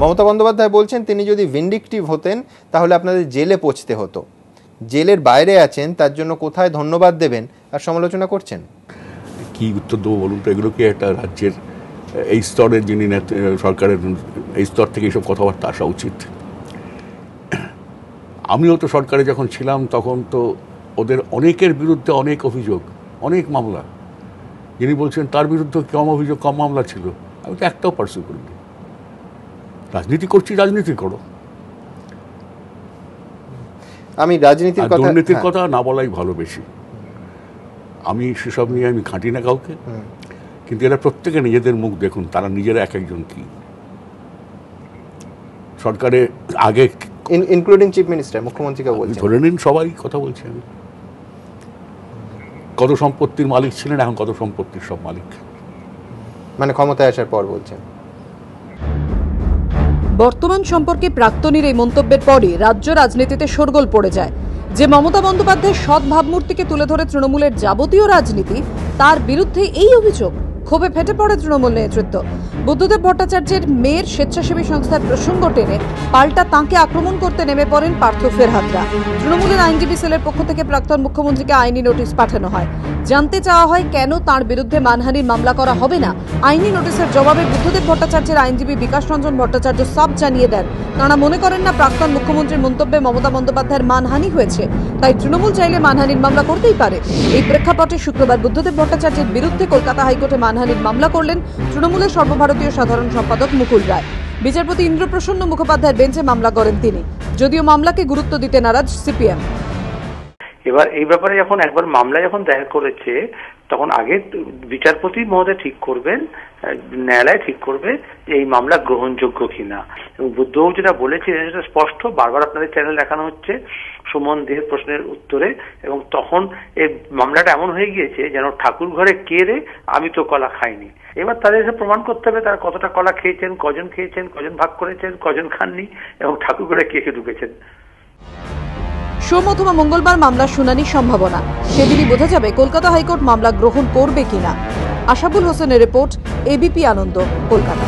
মমতা বন্দ্যোপাধ্যায় বলছেন তিনি যদি ভিন্ডিকটিভ হতেন তাহলে আপনাদের জেলে পৌঁছতে হতো। জেলের বাইরে আছেন, তার জন্য কোথায় ধন্যবাদ দেবেন আর সমালোচনা করছেন। কি উত্তর দেবো বলুন তো? এগুলো কি একটা রাজ্যের এই স্তরের যিনি সরকারের এই স্তর থেকে এইসব কথাবার্তা আসা উচিত? আমিও তো সরকারে যখন ছিলাম তখন তো ওদের অনেকের বিরুদ্ধে অনেক অভিযোগ, অনেক মামলা। যিনি বলছেন তার বিরুদ্ধে কম অভিযোগ, কম মামলা ছিল, আমি তো একটাও পার্সু করিনি। রাজনীতি করছি, রাজনীতি করো। আমি রাজনীতির কথা, দুর্নীতির কথা না বলাই ভালো বেশি। আমি সেসব নিয়ে আমি ঘাঁটি না কাউকে, কিন্তু এরা প্রত্যেকে নিজেদের মুখ দেখুন, তারা নিজেরা এক একজন কি সরকারে আগে, ইনক্লুডিং চিফ মিনিস্টার, মুখ্যমন্ত্রীকে বলছেন, ধরে নিন সবাই কথা বলছি আমি। কত সম্পত্তির মালিক ছিলেন, এখন কত সম্পত্তির সব মালিক, মানে ক্ষমতায় আসার পর বলছেন। বর্তমান সম্পর্কে প্রাক্তনীর এই মন্তব্যের পরই রাজ্য রাজনীতিতে শোরগোল পড়ে যায়। যে মমতা বন্দ্যোপাধ্যায়ের সৎ ভাবমূর্তিকে তুলে ধরে তৃণমূলের যাবতীয় রাজনীতি, তার বিরুদ্ধে এই অভিযোগ। ক্ষোভে ফেটে পড়ে তৃণমূল নেতৃত্ব। বুদ্ধদেব ভট্টাচার্যের মেয়ের স্বেচ্ছাসেবী সংস্থার প্রসঙ্গ টেনে পাল্টা তাঁকে আক্রমণ করতে নেমে পড়েন পার্থ ফেরহাদরা। তৃণমূলের আইনজীবী সেলের পক্ষ থেকে প্রাক্তন মুখ্যমন্ত্রীকে আইনি নোটিশ পাঠানো হয়। জানতে চাওয়া হয় কেন তাঁর বিরুদ্ধে মানহানির মামলা করা হবে না। আইনি নোটিশের জবাবে বুদ্ধদেব ভট্টাচার্যের আইনজীবী বিকাশ রঞ্জন ভট্টাচার্য সব জানিয়ে দেন, তাঁরা মনে করেন না প্রাক্তন মুখ্যমন্ত্রীর মন্তব্যে মমতা বন্দ্যোপাধ্যায়ের মানহানি হয়েছে, তাই তৃণমূল চাইলে মানহানির মামলা করতেই পারে। এই প্রেক্ষাপটে শুক্রবার বুদ্ধদেব ভট্টাচার্যের বিরুদ্ধে কলকাতা হাইকোর্টে মানহানির মামলা করলেন তৃণমূলের সর্বভারতীয় সাধারণ সম্পাদক মুকুল রায়। বিচারপতি ইন্দ্রপ্রসন্ন মুখোপাধ্যায়ের বেঞ্চে মামলা করেন তিনি, যদিও মামলাকে গুরুত্ব দিতে নারাজ সিপিএম। এবার এই ব্যাপারে যখন একবার মামলা যখন দায়ের করেছে, তখন আগে বিচারপতি মহোদয় ঠিক করবেন, ন্যায়ালয় ঠিক করবে যে এই মামলা গ্রহণযোগ্য কিনা। এবং বুদ্ধবাবু যেটা বলেছিলেন সেটা স্পষ্ট, বারবার আপনাদের চ্যানেল দেখানো হচ্ছে সুমন দেহের প্রশ্নের উত্তরে। এবং তখন এই মামলাটা এমন হয়ে গিয়েছে যেন ঠাকুর ঘরে কে রে, আমি তো কলা খাইনি। এবার তাদের এসে প্রমাণ করতে হবে তারা কতটা কলা খেয়েছেন, কজন খেয়েছেন, কজন ভাগ করেছেন, কজন খাননি, এবং ঠাকুর ঘরে কে কে ঢুকেছেন। সোম অথবা মঙ্গলবার মামলার শুনানির সম্ভাবনা। সেদিনই বোঝা যাবে কলকাতা হাইকোর্ট মামলা গ্রহণ করবে কিনা। আশাবুল হোসেনের রিপোর্ট, এবিপি আনন্দ, কলকাতা।